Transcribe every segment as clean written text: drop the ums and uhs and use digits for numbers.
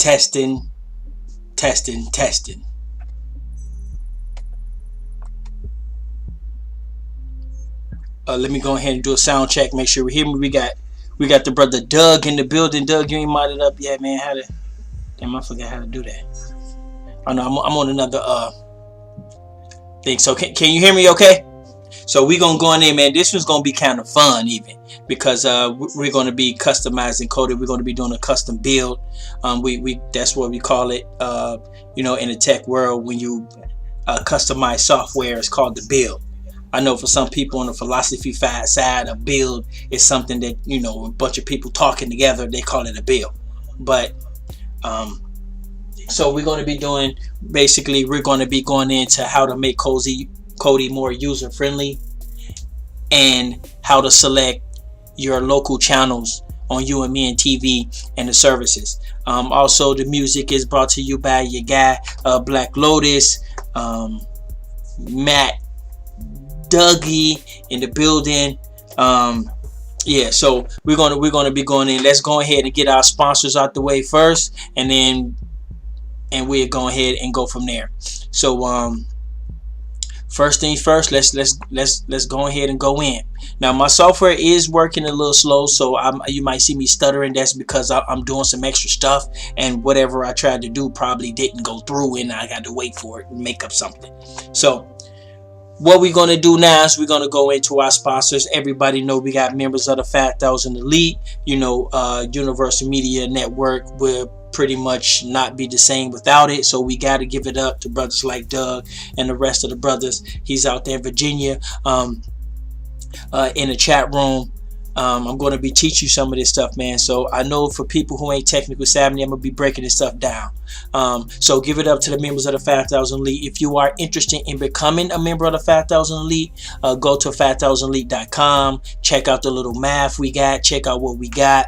Testing, testing, testing. Let me go ahead and do a sound check. Make sure we hear me. We got the brother Doug in the building. Doug, you ain't modded up yet, man. Damn, I forgot how to do that. Oh no, I'm on another thing. So can you hear me? Okay. So we gonna go in there, man. This one's gonna be kind of fun, even because we're gonna be customizing Kodi. We're gonna be doing a custom build. We that's what we call it. In the tech world, when you customize software, it's called the build. I know for some people on the philosophy side, a build is something that a bunch of people talking together. They call it a build, but so we're going to be doing basically we're going to be going into how to make Kodi more user friendly and how to select your local channels on UMNTV and the services. Also, the music is brought to you by your guy Black Lotus, Matt, Dougie in the building. Yeah, so we're gonna be going in. Let's go ahead and get our sponsors out the way first, and we'll go ahead and go from there. So first things first, let's go ahead and go in. Now my software is working a little slow, so you might see me stuttering. That's because I'm doing some extra stuff, and whatever I tried to do probably didn't go through, and I got to wait for it and make up something. So what we're going to do now is we're going to go into our sponsors. Everybody know we got members of the 5,000 Elite. Universal Media Network will pretty much not be the same without it. So we got to give it up to brothers like Doug and the rest of the brothers. He's out there in Virginia in the chat room. I'm going to be teaching you some of this stuff, man. So I know for people who ain't technical savvy, I'm going to be breaking this stuff down. So give it up to the members of the 5,000 Elite. If you are interested in becoming a member of the 5,000 Elite, go to 5000elite.com. Check out the little math we got. Check out what we got.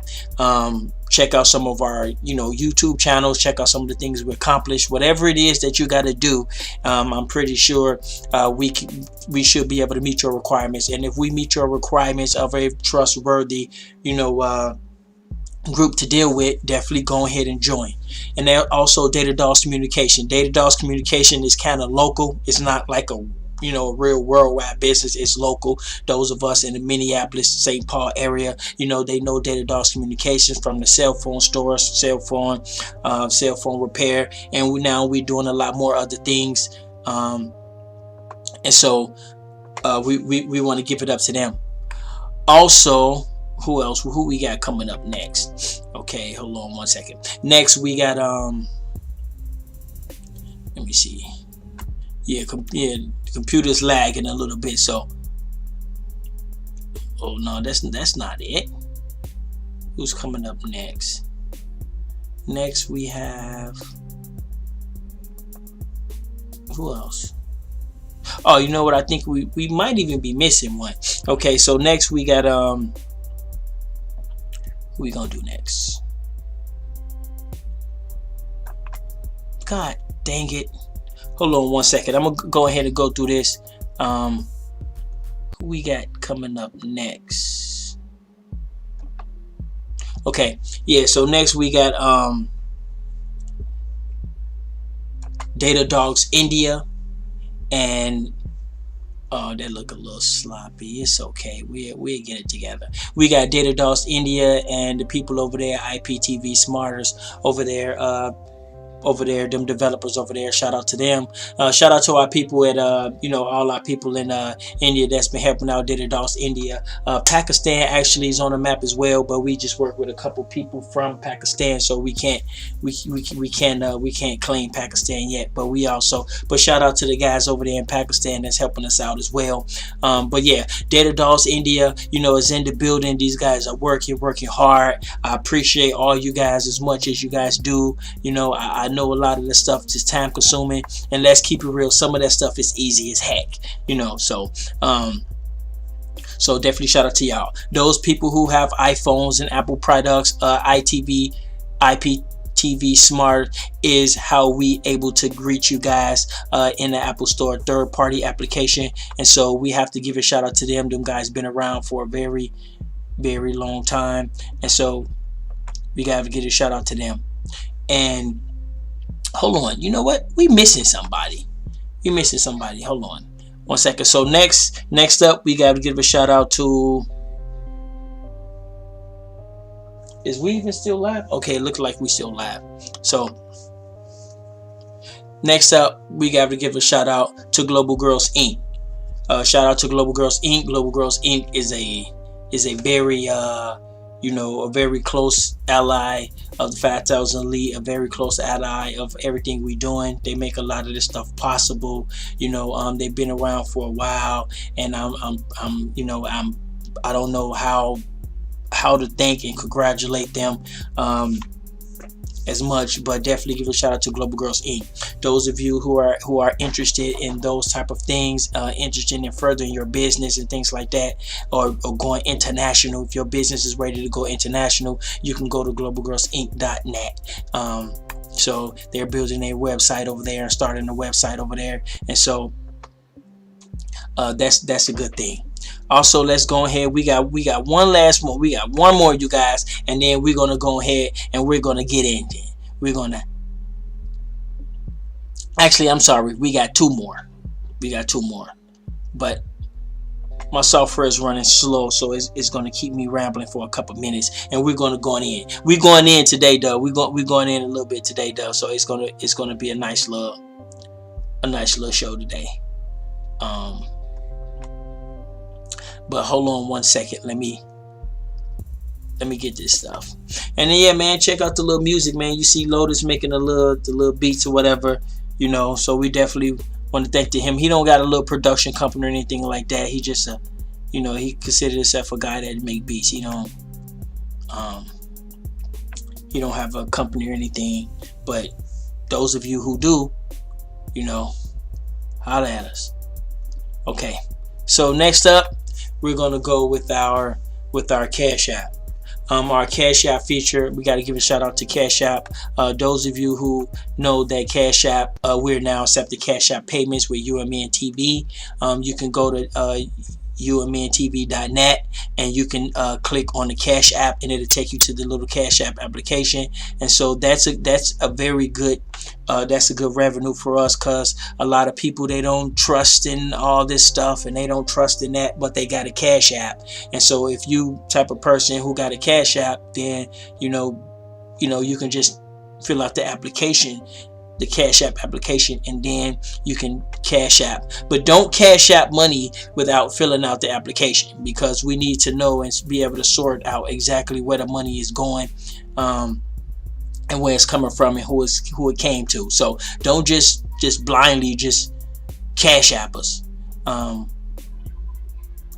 Check out some of our, YouTube channels. Check out some of the things we accomplished. Whatever it is that you got to do, I'm pretty sure we should be able to meet your requirements. And if we meet your requirements of a trustworthy, group to deal with, definitely go ahead and join. And then also ADDON communication. ADDON communication is kind of local. It's not like a real worldwide business. It's local. Those of us in the Minneapolis, St. Paul area, they know ADDON communications from the cell phone stores, cell phone repair, and we're doing a lot more other things. And so we want to give it up to them. Also, who else? Who we got coming up next? Okay, hold on one second. Next we got let me see. Yeah, the computer's lagging a little bit, so oh no, that's not it. Who's coming up next? Next we have, who else? Oh, you know what? I think we might even be missing one. Okay, so next we got who we gonna do next? God dang it. Hold on one second. I'm gonna go ahead and go through this. Who we got coming up next? Okay, yeah, so next we got Data Dogs India, and that look a little sloppy. It's okay. We'll get it together. We got ADDON India and the people over there, IPTV Smarters over there, them developers over there. Shout out to them. Shout out to our people at all our people in India that's been helping out ADDON India. Pakistan actually is on the map as well, but we just work with a couple people from Pakistan, so we can't claim Pakistan yet. But shout out to the guys over there in Pakistan that's helping us out as well. But yeah, ADDON India, is in the building. These guys are working hard. I appreciate all you guys as much as you guys do. I know a lot of this stuff is time consuming, and let's keep it real, some of that stuff is easy as heck, so definitely shout out to y'all. Those people who have iPhones and Apple products, IPTV Smart is how we able to greet you guys in the Apple Store, third-party application, and so we have to give a shout out to them. Them guys been around for a very, very long time, and so we gotta give a shout out to them. And hold on, you know what? We missing somebody. We missing somebody. Hold on, 1 second. So next up, we got to give a shout out to. Is we even still live? Okay, it looks like we still live. So next up, we got to give a shout out to Global Girls Inc. Shout out to Global Girls Inc. Global Girls Inc. is a very a very close ally of the 5,000 Elite, a very close ally of everything we doing. They make a lot of this stuff possible. They've been around for a while, and I don't know how to thank and congratulate them as much, but definitely give a shout out to Global Girls Inc. Those of you who are interested in those type of things, interested in furthering your business and things like that, or going international. If your business is ready to go international, you can go to globalgirlsinc.net. So they're building a website over there and starting a website over there, and so that's a good thing. Also, let's go ahead. We got one last one. We got one more, you guys, and then we're gonna go ahead and we're gonna get into it. We're gonna. Actually, I'm sorry. We got two more. But my software is running slow, so it's gonna keep me rambling for a couple minutes, and we're gonna go in. We're going in today, though. We're going in a little bit today, though. So it's gonna be a nice little show today. But hold on 1 second. Let me get this stuff. And then, yeah, man, check out the little music, man. You see Lotus making the little beats or whatever, So we definitely want to thank him. He don't got a little production company or anything like that. He just he considered himself a guy that make beats. He don't have a company or anything. But those of you who do, holla at us. Okay. So next up, we're gonna go with our Cash App. Our Cash App feature, we got to give a shout out to Cash App. Those of you who know that Cash App, we're now accepting Cash App payments with UMNTV. You can go to UMNTV.net and you can click on the Cash App, and it'll take you to the little Cash App application. And so that's a very good that's a good revenue for us, because a lot of people, they don't trust in all this stuff and they don't trust in that, but they got a Cash App. And so if you type of person who got a Cash App, then you can just fill out the application, the Cash App application, and then you can Cash App. But don't Cash App money without filling out the application, because we need to know and be able to sort out exactly where the money is going, and where it's coming from, and who it came to. So don't just blindly just Cash App us.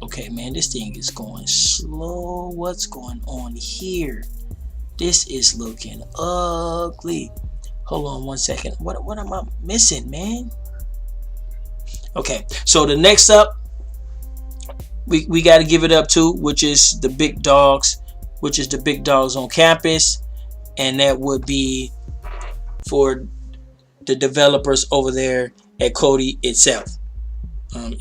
Okay, man, this thing is going slow. What's going on here? This is looking ugly. Hold on 1 second. What am I missing, man? Okay, so the next up, we got to give it up to, which is the big dogs, on campus, and that would be for the developers over there at Kodi itself.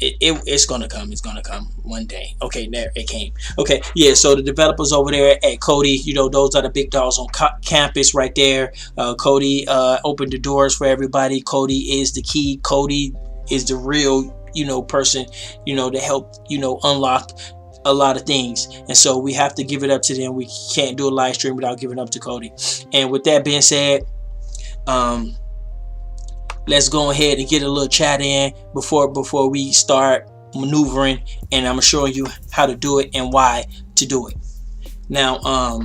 It's gonna come. It's gonna come one day. Okay, there it came. Okay, yeah. So the developers over there at Kodi, those are the big dogs on campus right there. Kodi opened the doors for everybody. Kodi is the key. Kodi is the real, person, to help, unlock a lot of things. And so we have to give it up to them. We can't do a live stream without giving up to Kodi. And with that being said, let's go ahead and get a little chat in before we start maneuvering, and I'm showing you how to do it and why to do it. Now,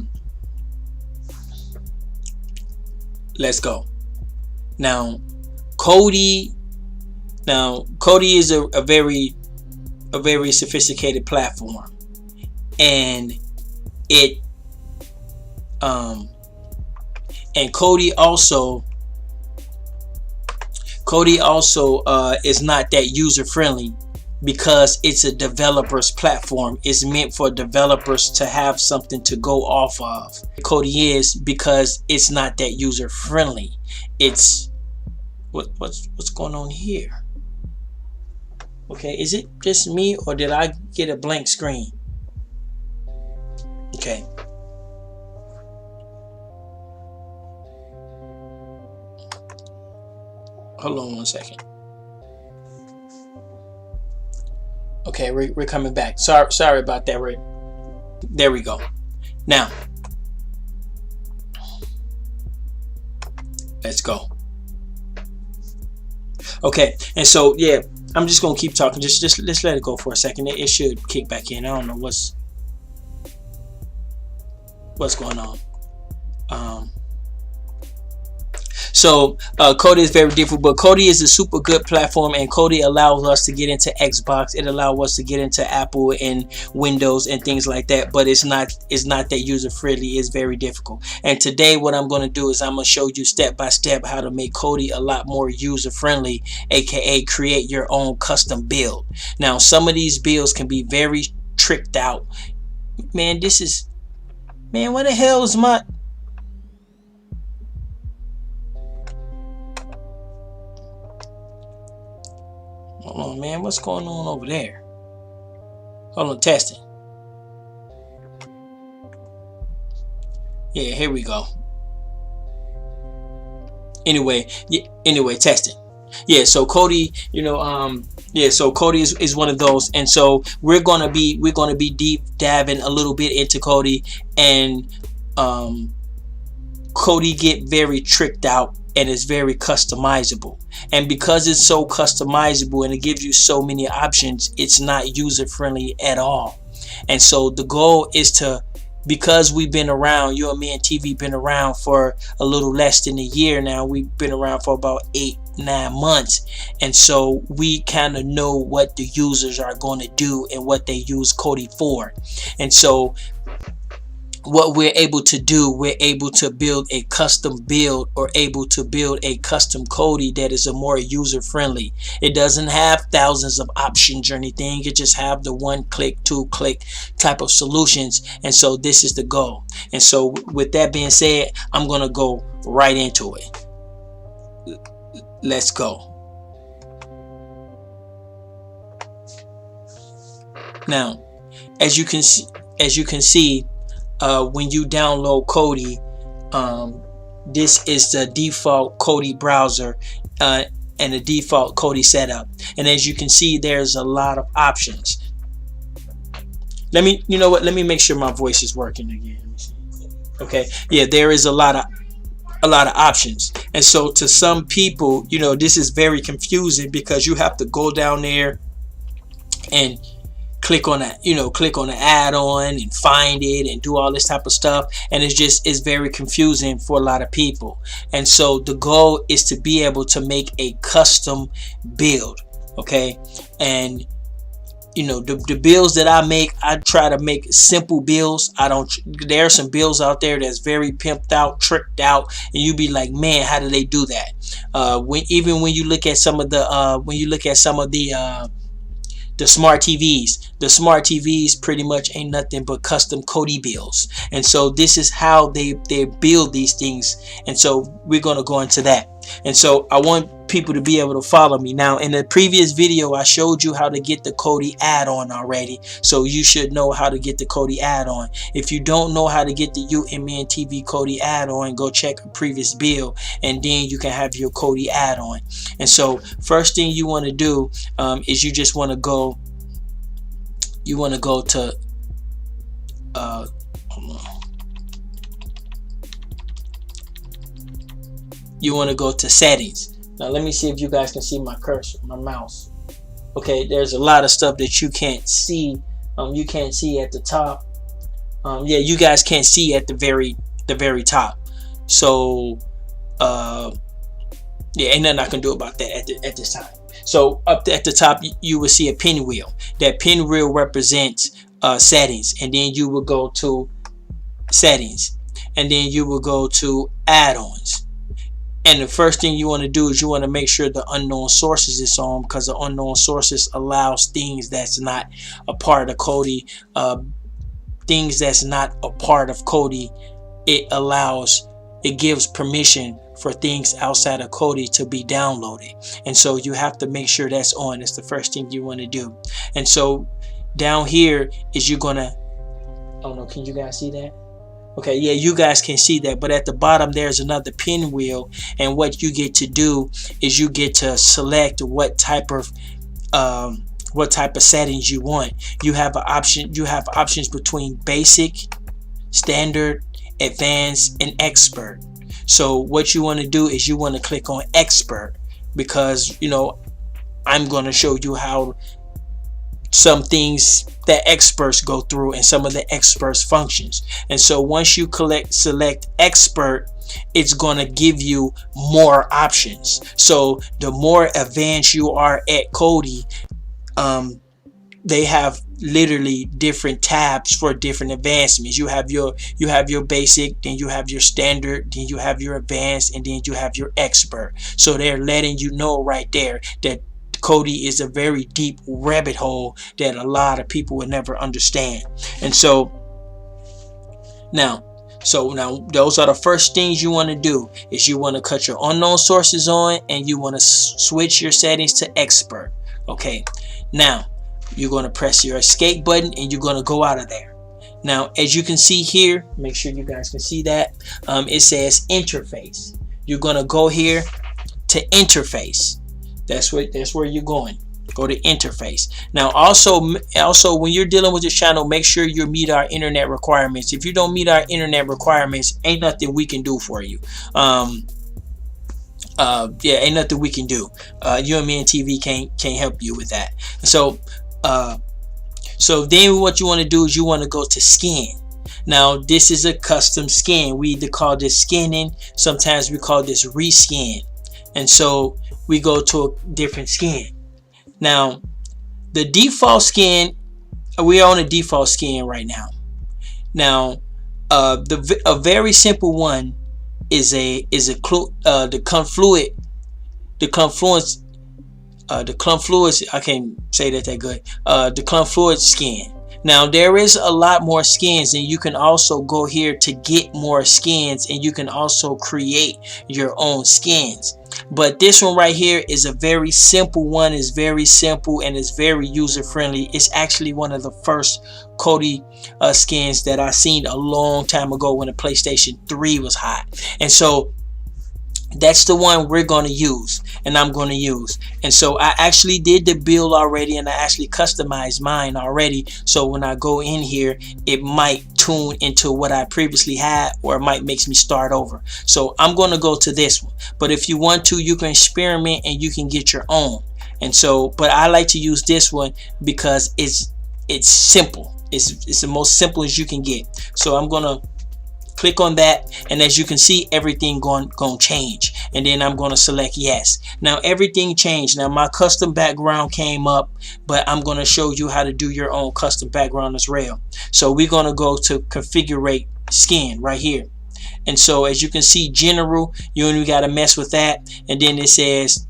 let's go. Now, Kodi is a very sophisticated platform, and Kodi also is not that user friendly, because it's a developer's platform. It's meant for developers to have something to go off of. Kodi is, because it's not that user friendly. It's what's going on here? Okay, is it just me, or did I get a blank screen? Okay. Hold on one second. Okay, we're coming back. Sorry about that. There we go. Now, let's go. Okay, and so yeah, I'm just gonna keep talking. Just let's let it go for a second. It should kick back in. I don't know what's going on. Um, So Kodi is very different, but Kodi is a super good platform, and Kodi allows us to get into Xbox. It allows us to get into Apple and Windows and things like that. But it's not that user friendly. It's very difficult. And today, what I'm going to do is I'm going to show you step by step how to make Kodi a lot more user friendly, aka create your own custom build. Now, some of these builds can be very tricked out. Man, what the hell is my... Hold on, man. What's going on over there? Hold on, testing. Yeah, here we go. Anyway, testing. Yeah, so Kodi, so Kodi is one of those, and so we're gonna be deep diving a little bit into Kodi, and Kodi get very tricked out and is very customizable. And because it's so customizable and it gives you so many options, it's not user friendly at all. And so the goal is to, because we've been around, UMNTV been around for a little less than a year now. We've been around for about 8-9 months, and so we kind of know what the users are going to do and what they use Kodi for. And so what we're able to do, we're able to build a custom build, or able to build a custom Kodi that is a more user friendly. It doesn't have thousands of options or anything. It just have the 1-click, 2-click type of solutions. And so this is the goal. And so with that being said, I'm gonna go right into it. Let's go. Now, as you can see, when you download Kodi, this is the default Kodi browser and the default Kodi setup. And as you can see, there's a lot of options. Let me make sure my voice is working again. Okay, yeah, there is a lot of options. And so to some people, this is very confusing, because you have to go down there and click on that, click on the add-on and find it and do all this type of stuff, and it's very confusing for a lot of people. And so the goal is to be able to make a custom build, okay? And the builds that I make, I try to make simple builds. There are some builds out there that's very pimped out, tricked out, and you be like, man, how do they do that? When you look at some of the smart TVs pretty much ain't nothing but custom Kodi builds. And so this is how they build these things. And so we're going to go into that. And so I want people to be able to follow me. Now, in the previous video, I showed you how to get the Kodi add-on already. So you should know how to get the Kodi add-on. If you don't know how to get the UMNTV Kodi add-on, go check a previous build, and then you can have your Kodi add-on. And so first thing you want to do is you just want to go to hold on. You want to go to settings. Now let me see if you guys can see my cursor, my mouse. Okay, there's a lot of stuff that you can't see. You can't see at the top. Yeah, you guys can't see at the very top. So yeah, ain't nothing I can do about that at this time. So up at the top, you will see a pinwheel. That pinwheel represents settings, and then you will go to settings, and then you will go to add-ons. And the first thing you want to do is you want to make sure the unknown sources is on, because the unknown sources allows things that's not a part of Kodi. Things that's not a part of Kodi, it gives permission for things outside of Kodi to be downloaded. And so you have to make sure that's on. It's the first thing you want to do. And so down here is you're gonna, oh no, can you guys see that? Okay, yeah, you guys can see that, but at the bottom there's another pinwheel, and what you get to do is you get to select what type of settings you want. You have an option. You have options between basic, standard, advanced, and expert. So what you want to do is you want to click on expert, because I'm going to show you how some things that experts go through and some of the experts functions. And so once you select expert, it's going to give you more options. So the more advanced you are at Kodi, they have literally different tabs for different advancements. You have your basic, then you have your standard, then you have your advanced, and then you have your expert. So they're letting you know right there that Kodi is a very deep rabbit hole that a lot of people would never understand. And so now those are the first things you want to do, is you want to cut your unknown sources on, and you want to switch your settings to expert. Okay, now you're going to press your escape button and you're going to go out of there. Now, as you can see here, make sure you guys can see that, it says interface. You're going to go here to interface. That's where you're going. Go to interface. Now also when you're dealing with this channel, make sure you meet our internet requirements. If you don't meet our internet requirements, ain't nothing we can do for you. Ain't nothing we can do. UMNTV can't help you with that. So then what you want to do is you want to go to skin. Now this is a custom skin. We either call this skinning, sometimes we call this reskin. And so we go to a different skin. Now the default skin, we are on a default skin right now. Now a very simple one is the confluence. I can't say that good. The confluence skin. Now there is a lot more skins, and you can also go here to get more skins, and you can also create your own skins. But this one right here is a very simple one. It's very simple and it's very user friendly. It's actually one of the first Kodi skins that I seen a long time ago when the PlayStation 3 was hot. And so that's the one we're going to use, and I'm going to use. And so I actually did the build already, and I actually customized mine already. So when I go in here, it might tune into what I previously had, or it might makes me start over. So I'm going to go to this one. But if you want to, you can experiment and you can get your own. And so, but I like to use this one because it's simple. It's the most simple as you can get. So I'm going to click on that, and as you can see, everything going change, and then I'm going to select yes. Now everything changed. Now my custom background came up, but I'm going to show you how to do your own custom background as well. So we're going to go to configure skin right here, and so as you can see, general, you only got to mess with that, and then it says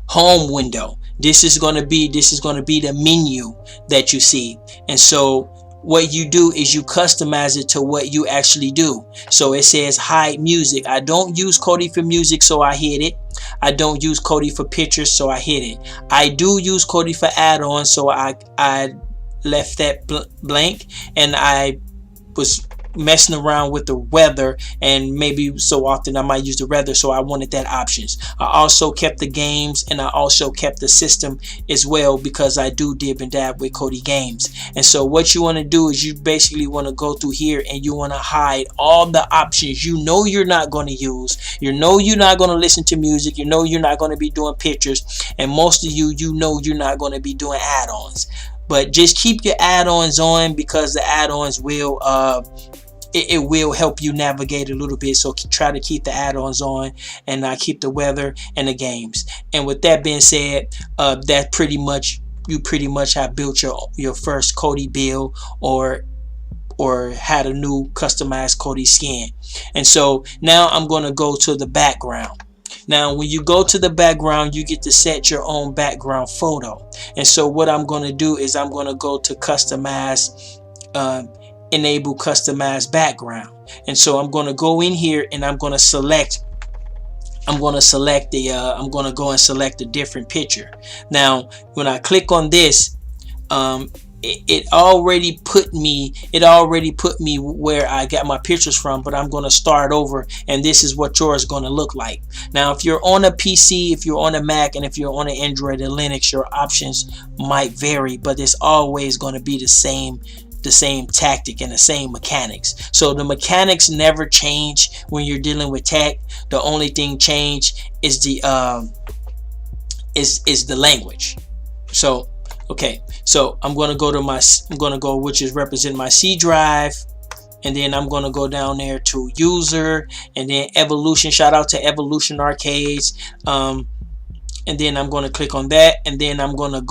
home window. This is going to be the menu that you see. And so what you do is you customize it to what you actually do. So it says hide music. I don't use Kodi for music, so I hid it. I don't use Kodi for pictures, so I hid it. I do use Kodi for add-ons, so I left that blank, and I was messing around with the weather, and maybe so often I might use the weather, so I wanted that options. I also kept the games, and I also kept the system as well, because I do dib and dab with Kodi games. And so what you want to do is you basically want to go through here, and you want to hide all the options you know you're not going to use. You know you're not going to listen to music. You know you're not going to be doing pictures, and most of you know you're not going to be doing add-ons. But just keep your add-ons on, because the add-ons will it will help you navigate a little bit. So try to keep the add-ons on, and keep the weather and the games. And with that being said, that you pretty much have built your first Kodi build, or had a new customized Kodi skin. And so now I'm going to go to the background. Now when you go to the background, you get to set your own background photo. And so what I'm going to do is I'm going to go to customize, enable customized background. And so I'm going to go in here, and I'm going to select I'm going to go and select a different picture. Now when I click on this, it already put me where I got my pictures from, but I'm going to start over, and this is what yours is going to look like. Now if you're on a PC, if you're on a Mac, and if you're on an Android and Linux, your options might vary, but it's always going to be the same tactic and the same mechanics. So the mechanics never change when you're dealing with tech. The only thing change is the language. So okay, so I'm going to go to which is represent my C drive, and then I'm going to go down there to user, and then evolution. Shout out to Evolution Arcades. And then I'm going to click on that, and then I'm going to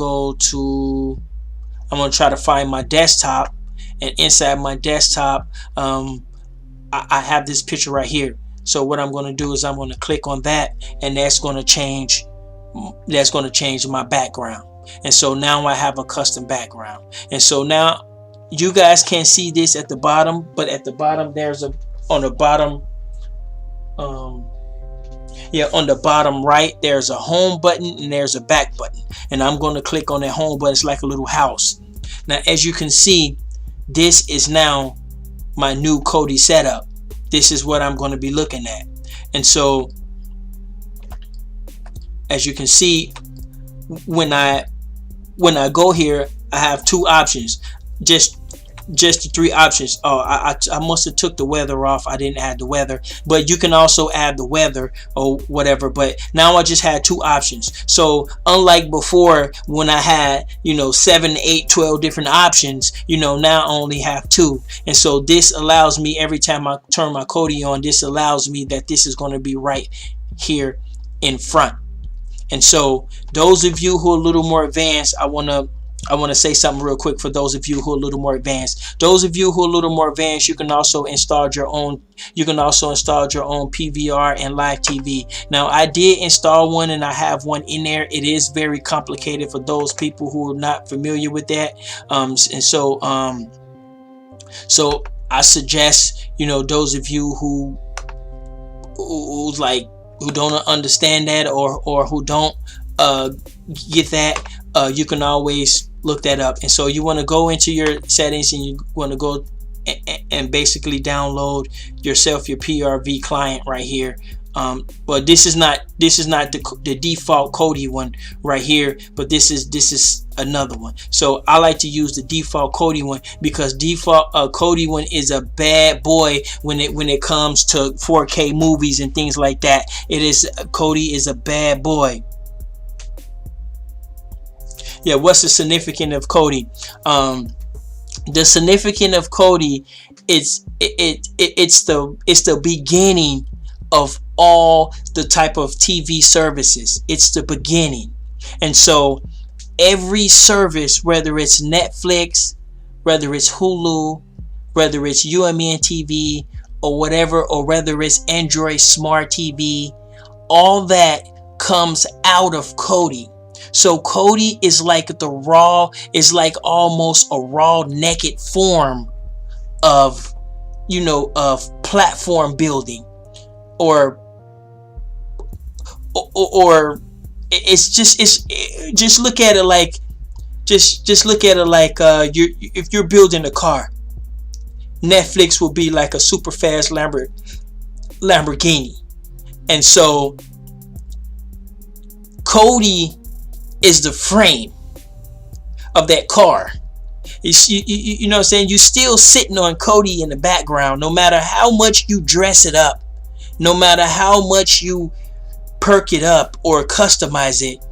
try to find my desktop, and inside my desktop I have this picture right here. So what I'm going to do is I'm going to click on that, and that's going to change my background. And so now I have a custom background. And so now you guys can't see this at the bottom, but at the bottom on the bottom right, there's a home button and there's a back button. And I'm going to click on that home button. It's like a little house. Now, as you can see, this is now my new Kodi setup. This is what I'm going to be looking at. And so, as you can see, when I go here, I have two options. Just the three options. Oh, I must have took the weather off. I didn't add the weather, but you can also add the weather or whatever. But now I just had two options. So unlike before, when I had 7, 8, 12 different options, now I only have two. And so this allows me, every time I turn my Kodi on, this allows me that this is going to be right here in front. And so those of you who are a little more advanced, I want to say something real quick for those of you who are a little more advanced. Those of you who are a little more advanced, you can also install your own PVR and live TV. Now I did install one, and I have one in there. It is very complicated for those people who are not familiar with that. So I suggest, those of you who don't understand that, or who don't get that, you can always look that up. And so you want to go into your settings, and you want to go and basically download yourself your PRV client right here. But this is not the default Kodi one right here, but this is another one. So I like to use the default Kodi one, because default Kodi one is a bad boy when it comes to 4K movies and things like that. Kodi is a bad boy. Yeah, what's the significance of Kodi? The significance of Kodi it's the beginning of all the type of TV services. It's the beginning. And so every service, whether it's Netflix, whether it's Hulu, whether it's UMNTV or whatever, or whether it's Android Smart TV, all that comes out of Kodi. So Kodi is like almost a raw naked form of platform building, or just look at it like if you're building a car, Netflix will be like a super fast Lamborghini. And so Kodi is the frame of that car. You know what I'm saying? You're still sitting on Kodi in the background, no matter how much you dress it up, no matter how much you perk it up or customize it,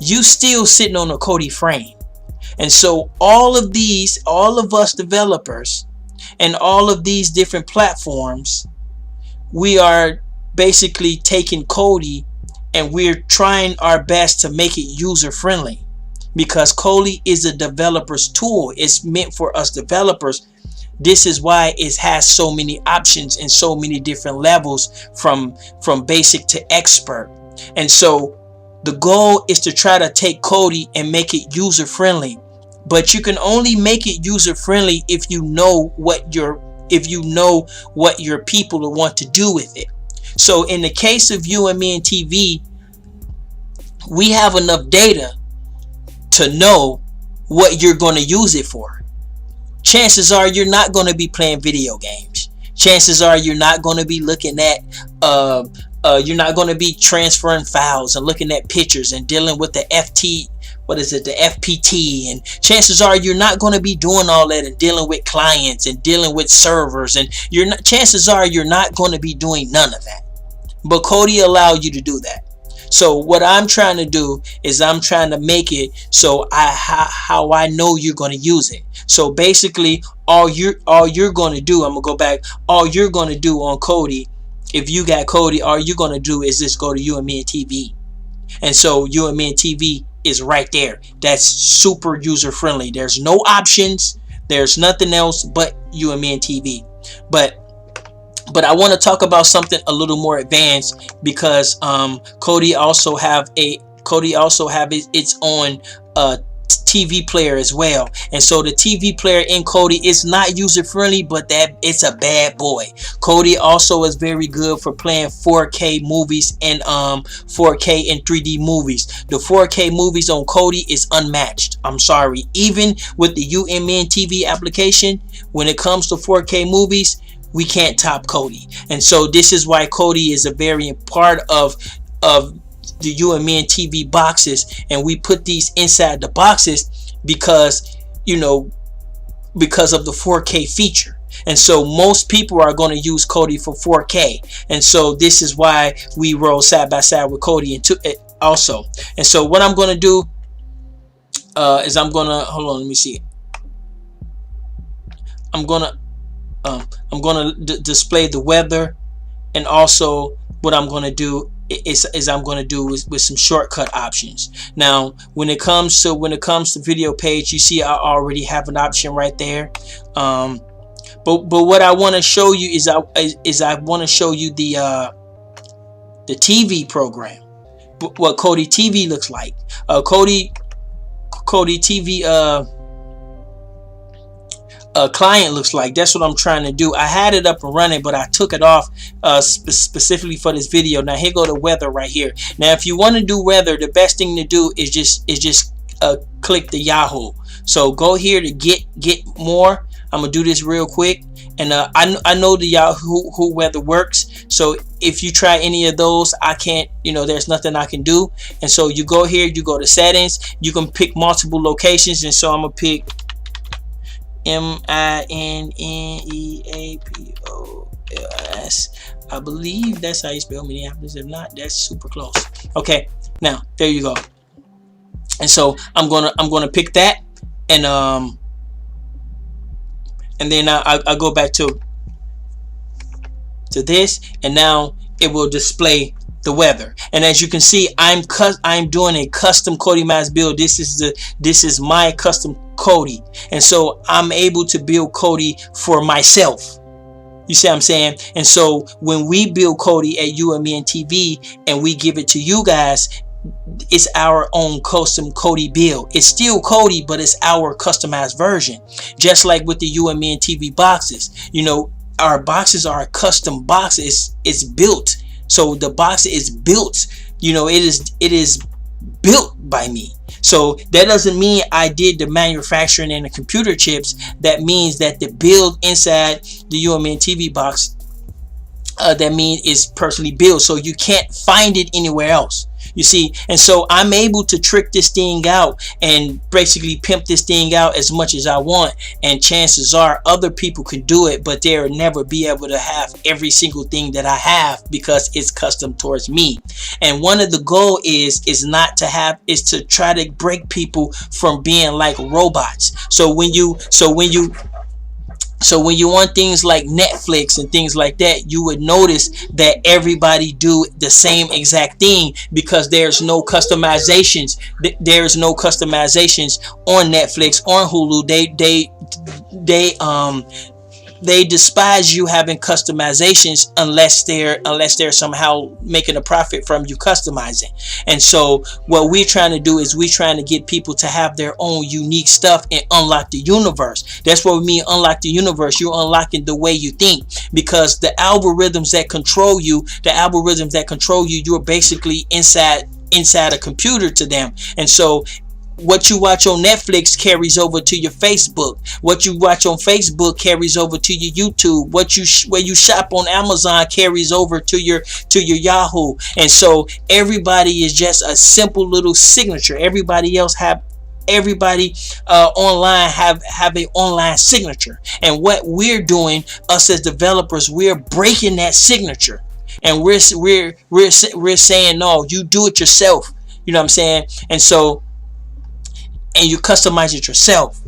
you still sitting on a Kodi frame. And so all of us developers and all of these different platforms, we are basically taking Kodi and we're trying our best to make it user friendly, because Kodi is a developer's tool. It's meant for us developers. This is why it has so many options and so many different levels from basic to expert. And so the goal is to try to take Kodi and make it user friendly. But you can only make it user friendly if you know what your people want to do with it. So in the case of UMNTV, we have enough data to know what you're going to use it for. Chances are you're not going to be playing video games. Chances are you're not going to be looking at you're not going to be transferring files and looking at pictures and dealing with the the FPT, and chances are you're not going to be doing all that and dealing with clients and dealing with servers, and chances are you're not going to be doing none of that. But Kodi allowed you to do that. So what I'm trying to do is I'm trying to make it so how I know you're going to use it. So basically all you're going to do, I'm going to go back, all you're going to do on Kodi, if you got Kodi, all you're going to do is just go to UMNTV. And so UMNTV is right there. That's super user friendly. There's no options. There's nothing else but UMNTV. But I want to talk about something a little more advanced, because Kodi also have its own TV player as well. And so the TV player in Kodi is not user friendly, but that it's a bad boy. Kodi also is very good for playing 4K movies and 4K and 3D movies. The 4K movies on Kodi is unmatched. I'm sorry. Even with the UMNTV application, when it comes to 4K movies, we can't top Kodi. And so this is why Kodi is a very part of the UMNTV boxes, and we put these inside the boxes because because of the 4K feature. And so most people are going to use Kodi for 4K, and so this is why we roll side by side with Kodi also. And so what I'm going to do is I'm going to hold on, let me see. I'm gonna display the weather, and also what I'm gonna do is I'm gonna do with some shortcut options. Now when it comes to video page, you see I already have an option right there. But what I want to show you is I want to show you the TV program, what Kodi TV looks like. Kodi TV client looks like. That's what I'm trying to do. I had it up and running, but I took it off specifically for this video. Now here go the weather right here. Now if you want to do weather, the best thing to do is just click the Yahoo. So go here to get more. I'm gonna do this real quick, and I know the Yahoo weather works. So if you try any of those, I can't, there's nothing I can do. And so you go here, you go to settings, you can pick multiple locations, and so I'm gonna pick Minneapolis. I believe that's how you spell Minneapolis. If not, that's super close. Okay, now there you go. And so I'm gonna pick that, and then I go back to this, and now it will display the weather. And as you can see, I'm doing a custom Kodi Mask build. This is my custom Kodi, and so I'm able to build Kodi for myself. You see what I'm saying? And so when we build Kodi at UMNTV and we give it to you guys, it's our own custom Kodi build. It's still Kodi, but it's our customized version. Just like with the UMNTV boxes, our boxes are a custom box. It's built. So the box is built. It is built by me. So that doesn't mean I did the manufacturing and the computer chips. That means that the build inside the UMNTV box, that means is personally built. So you can't find it anywhere else. You see, and so I'm able to trick this thing out and basically pimp this thing out as much as I want, and chances are other people can do it, but they'll never be able to have every single thing that I have because it's custom towards me. And one of the goal is to try to break people from being like robots. So when you want things like Netflix and things like that, you would notice that everybody do the same exact thing because there's no customizations. There's no customizations on Netflix, on Hulu. They despise you having customizations unless they're somehow making a profit from you customizing. And so what we're trying to do is we're trying to get people to have their own unique stuff and unlock the universe. That's what we mean unlock the universe. You're unlocking the way you think, because the algorithms that control you, you're basically inside a computer to them. And so what you watch on Netflix carries over to your Facebook. What you watch on Facebook carries over to your YouTube. Where you shop on Amazon carries over to your Yahoo. And so everybody is just a simple little signature. Everybody online have an online signature. And what we're doing, us as developers, we're breaking that signature. And we're saying, no, you do it yourself. You know what I'm saying? And so, and you customize it yourself.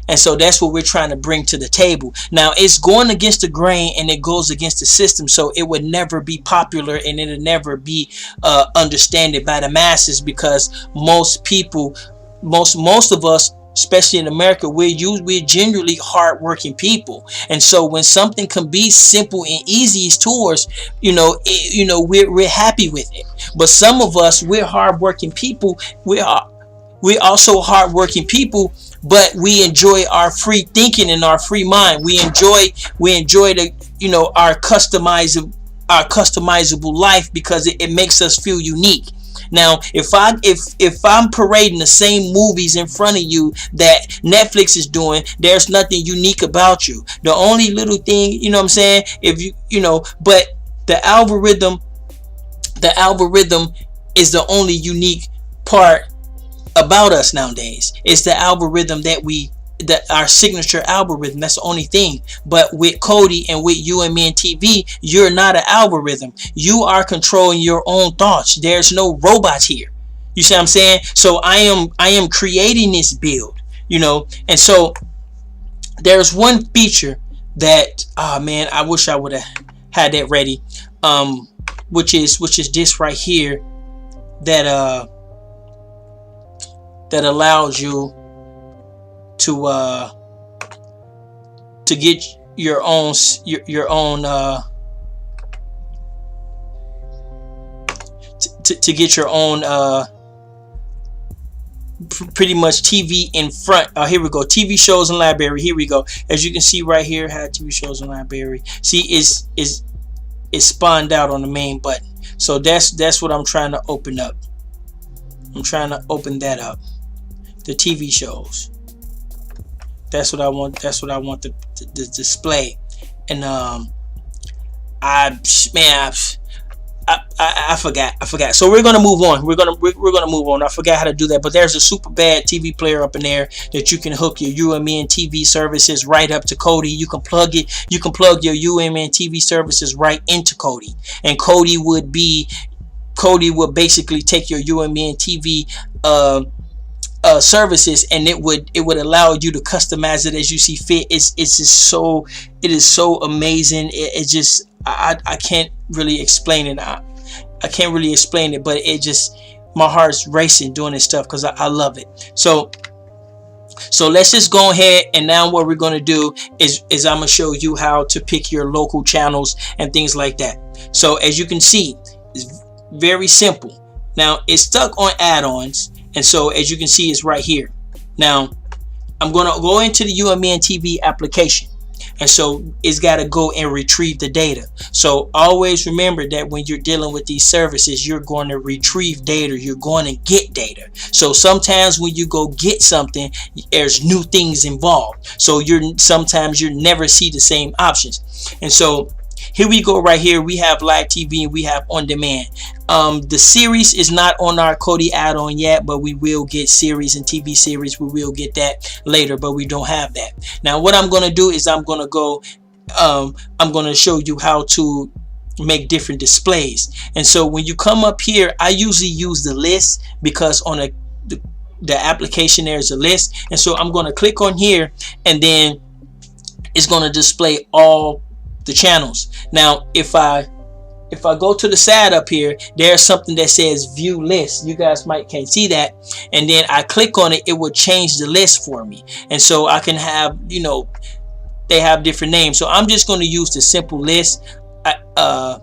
And so that's what we're trying to bring to the table. Now, it's going against the grain and it goes against the system, so it would never be popular and it'll never be understood by the masses, because most people, most of us, especially in America, we're genuinely hardworking people. And so when something can be simple and easy to us, we're happy with it. But some of us, we're hardworking people. We're also hardworking people, but we enjoy our free thinking and our free mind. We enjoy the our customizable life, because it makes us feel unique. Now, if I'm parading the same movies in front of you that Netflix is doing, there's nothing unique about you. The only little thing, you know what I'm saying, but the algorithm is the only unique part about us nowadays. It's the algorithm our signature algorithm. That's the only thing. But with Kodi and with UMNTV, you're not an algorithm. You are controlling your own thoughts. There's no robots here. You see what I'm saying? So I am creating this build, and so there's one feature that, man, I wish I would have had that ready, which is this right here, that allows you to get your own to get your own pretty much TV in front. Here we go. TV shows and library. Here we go. As you can see right here, have TV shows and library. See, it's spawned out on the main button. So that's what I'm trying to open up. I'm trying to open that up. The TV shows. That's what I want. That's what I want to display. And I forgot. So we're gonna move on. We're gonna move on. I forgot how to do that. But there's a super bad TV player up in there that you can hook your UMNTV services right up to Kodi. You can plug it. You can plug your UMNTV services right into Kodi, and Kodi would basically take your UMNTV services, and it would allow you to customize it as you see fit. It is so amazing. It just I can't really explain it. I can't really explain it, but it just, my heart's racing doing this stuff because I love it. So let's just go ahead, and now what we're going to do is I'm going to show you how to pick your local channels and things like that. So as you can see, it's very simple. Now it's stuck on add-ons, and so as you can see, it's right here. Now I'm going to go into the UMNTV application, and so it's got to go and retrieve the data. So always remember that when you're dealing with these services, you're going to retrieve data, you're going to get data. So sometimes when you go get something, there's new things involved, so sometimes you never see the same options. And so here we go. Right here we have live TV and we have on demand. The series is not on our Kodi add-on yet, but we will get series and TV series. We will get that later, but we don't have that. Now what I'm going to do is I'm going to go, I'm going to show you how to make different displays. And so when you come up here, I usually use the list, because on the application there's a list. And so I'm going to click on here, and then it's going to display all the channels. Now if I go to the side up here, there's something that says view list. You guys can't see that, and then I click on it, it will change the list for me. And so I can have, they have different names, so I'm just going to use the simple list. I'm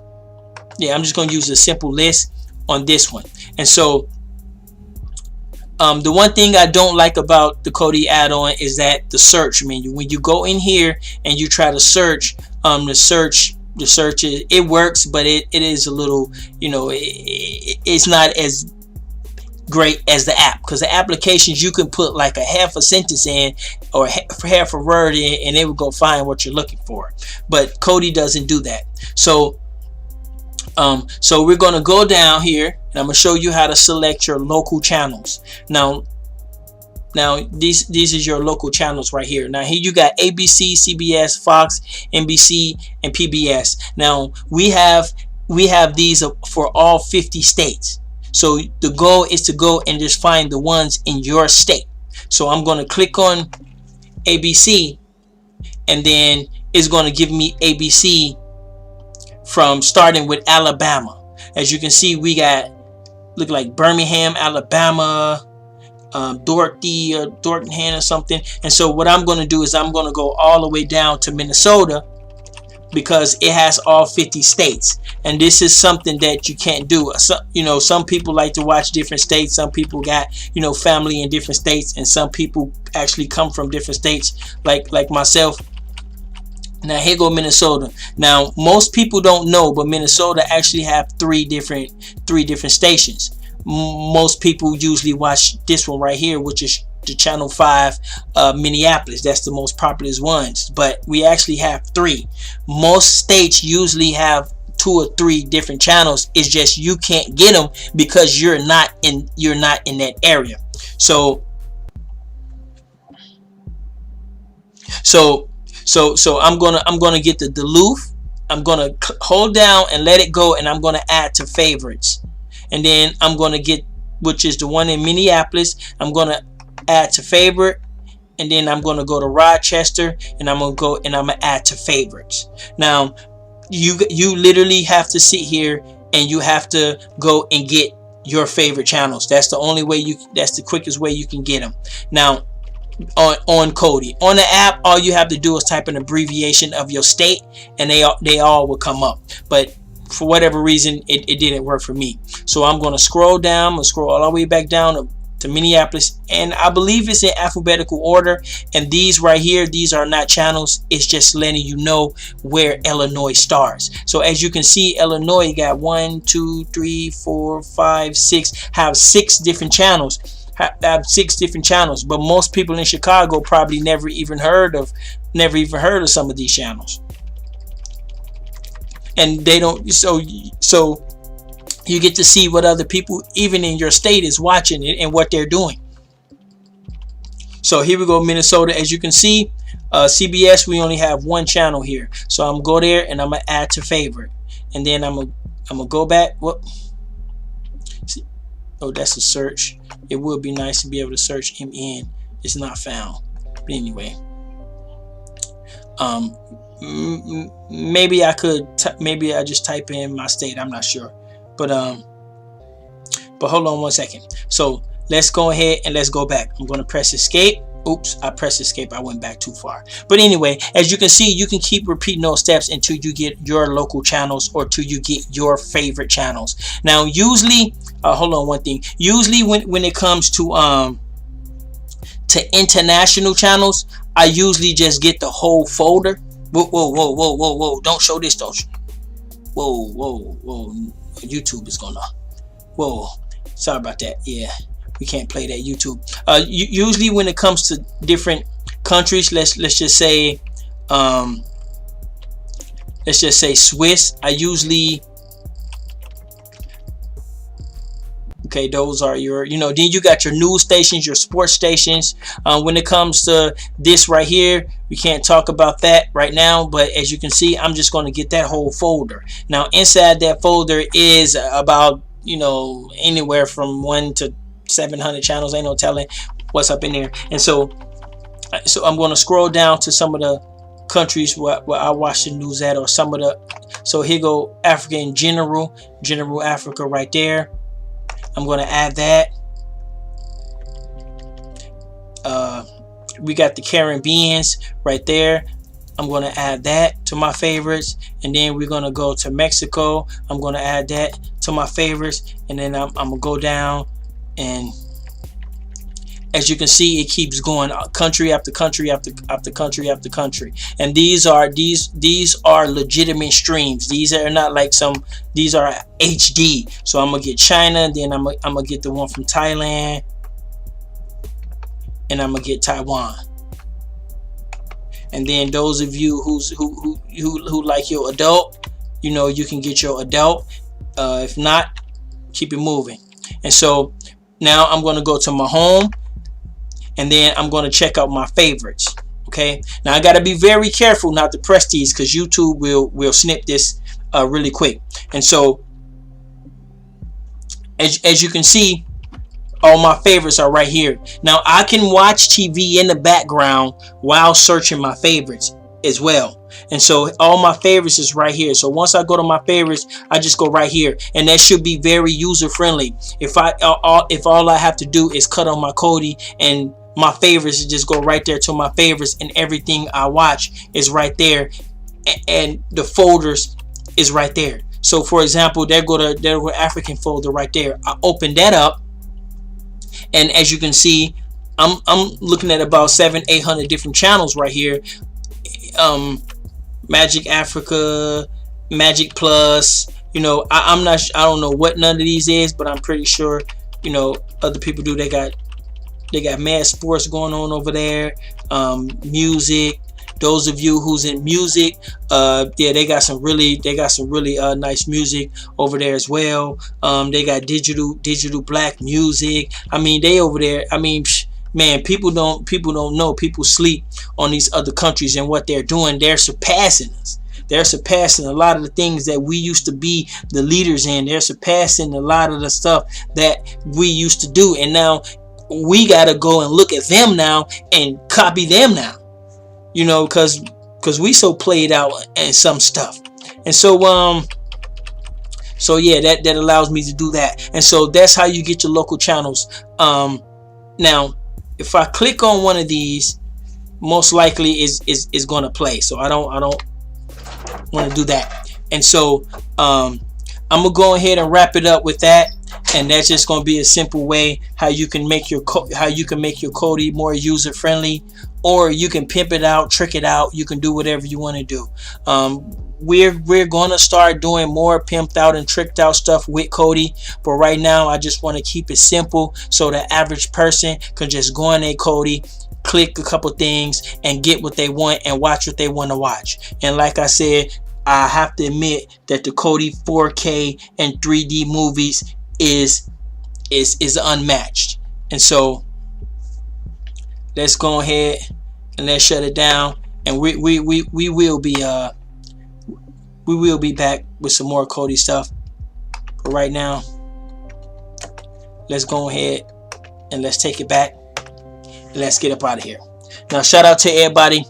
just going to use the simple list on this one. And so the one thing I don't like about the Kodi add-on is that the search menu, when you go in here and you try to search, the search it works, but it is a little, it's not as great as the app, because the applications you can put like a half a sentence in or half a word in, and it will go find what you're looking for. But Kodi doesn't do that. So so we're going to go down here, and I'm going to show you how to select your local channels. Now these is your local channels right here. Now here you got ABC, CBS, Fox, NBC, and PBS. Now we have these for all 50 states. So the goal is to go and just find the ones in your state. So I'm going to click on ABC, and then it's going to give me ABC from starting with Alabama. As you can see, we got look like Birmingham, Alabama, Dorothy or Dortmund or something. And so what I'm going to do is I'm going to go all the way down to Minnesota, because it has all 50 states. And this is something that you can't do. So, you know, some people like to watch different states. Some people got, you know, family in different states, and some people actually come from different states, like myself. Now here go Minnesota. Now most people don't know, but Minnesota actually have three different stations. Most people usually watch this one right here, which is the Channel 5 Minneapolis. That's the most popular ones, but we actually have 3. Most states usually have 2 or 3 different channels. It's just you can't get them because you're not in that area. So I'm gonna get the Duluth. I'm gonna hold down and let it go, and I'm gonna add to favorites. And then I'm gonna get, which is the one in Minneapolis, I'm gonna add to favorite. And then I'm gonna go to Rochester, and I'm gonna add to favorites. Now you literally have to sit here and you have to go and get your favorite channels. That's the only way that's the quickest way you can get them. Now on Kodi, on the app, all you have to do is type an abbreviation of your state, and they all will come up. But for whatever reason, it didn't work for me. So I'm going to scroll down. I'm going to scroll all the way back down to Minneapolis, and I believe it's in alphabetical order. And these right here, these are not channels. It's just letting you know where Illinois starts. So as you can see, Illinois got 1, 2, 3, 4, 5, 6, have 6 different channels. Have 6 different channels, but most people in Chicago probably never even heard of some of these channels, and they don't. So you get to see what other people, even in your state, is watching it and what they're doing. So here we go, Minnesota. As you can see, CBS, we only have 1 channel here. So I'm gonna go there, and I'm gonna add to favorite, and then I'm gonna go back. What? Oh, that's a search. It would be nice to be able to search MN. It's not found. But anyway, maybe I could. Maybe I just type in my state. I'm not sure. But hold on one second. So let's go ahead and let's go back. I'm going to press escape. Oops, I pressed escape. I went back too far. But anyway, as you can see, you can keep repeating those steps until you get your local channels, or till you get your favorite channels. Now, usually, hold on one thing. Usually, when it comes to international channels, I usually just get the whole folder. Whoa! Don't show this, don't you? Whoa! YouTube is gonna. Whoa! Sorry about that. Yeah. We can't play that YouTube. Usually when it comes to different countries, let's just say Swiss. I usually, okay, those are your, then you got your news stations, your sports stations. When it comes to this right here, we can't talk about that right now, but as you can see, I'm just going to get that whole folder. Now inside that folder is about, anywhere from 1 to 700 channels. Ain't no telling what's up in there. And so I'm going to scroll down to some of the countries where I watch the news at, or some of the. So here go Africa in general Africa right there. I'm going to add that. We got the Caribbeans right there. I'm going to add that to my favorites, and then we're going to go to Mexico. I'm going to add that to my favorites, and then I'm going to go down and as you can see, it keeps going country after country after country after country. And these are legitimate streams. These are not like some, these are HD. So I'm gonna get China, then I'm gonna get the one from Thailand, and I'm gonna get Taiwan. And then those of you who like your adult, you know, you can get your adult. If not, keep it moving. And so now I'm going to go to my home, and then I'm going to check out my favorites. Okay, now I got to be very careful not to press these, because YouTube will snip this really quick. And so as you can see, all my favorites are right here. Now I can watch TV in the background while searching my favorites as well. And so all my favorites is right here. So once I go to my favorites, I just go right here, and that should be very user friendly. If all I have to do is cut on my Kodi, and my favorites just go right there to my favorites, and everything I watch is right there, and the folders is right there. So for example, there go African folder right there. I open that up, and as you can see, I'm looking at about 700-800 different channels right here. Magic Africa, Magic Plus, you know, I don't know what none of these is, but I'm pretty sure, you know, other people do. They got mad sports going on over there. Music. Those of you who's in music, yeah, they got some really nice music over there as well. They got digital black music. I mean, they over there, I mean, man, people don't know. People sleep on these other countries and what they're doing. They're surpassing us. They're surpassing a lot of the things that we used to be the leaders in. They're surpassing a lot of the stuff that we used to do. And now we got to go and look at them now and copy them now. You know, because we so played out and some stuff. And so yeah, that allows me to do that. And so that's how you get your local channels. Now if I click on one of these, most likely is going to play. So I don't want to do that. And so I'm gonna go ahead and wrap it up with that. And that's just going to be a simple way how you can make your Kodi more user friendly, or you can pimp it out, trick it out. You can do whatever you want to do. We're going to start doing more pimped out and tricked out stuff with Kodi, but right now I just want to keep it simple so the average person can just go on their Kodi, click a couple things, and get what they want and watch what they want to watch. And like I said, I have to admit that the Kodi 4K and 3D movies is unmatched. And so let's go ahead and let's shut it down, and we will be back with some more Kodi stuff. But right now, let's go ahead and let's take it back and let's get up out of here. Now shout out to everybody.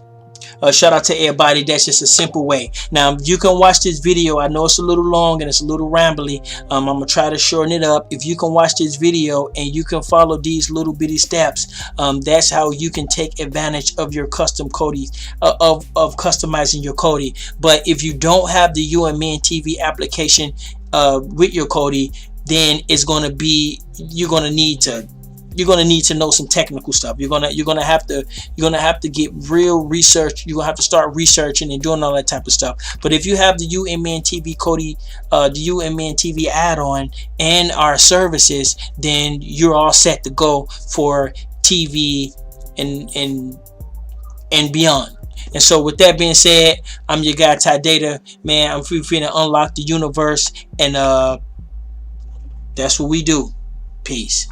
That's just a simple way. Now you can watch this video. I know it's a little long and it's a little rambly. I'm gonna try to shorten it up. If you can watch this video and you can follow these little bitty steps, that's how you can take advantage of your custom Kodi, of customizing your Kodi. But if you don't have the UMNTV application with your Kodi, then it's gonna be, you're gonna need to know some technical stuff. You're gonna have to get real research. You're gonna have to start researching and doing all that type of stuff. But if you have the UMNTV Kodi, the UMNTV add-on and our services, then you're all set to go for TV and beyond. And so with that being said, I'm your guy Ty Data, man. I'm free to unlock the universe, and that's what we do. Peace.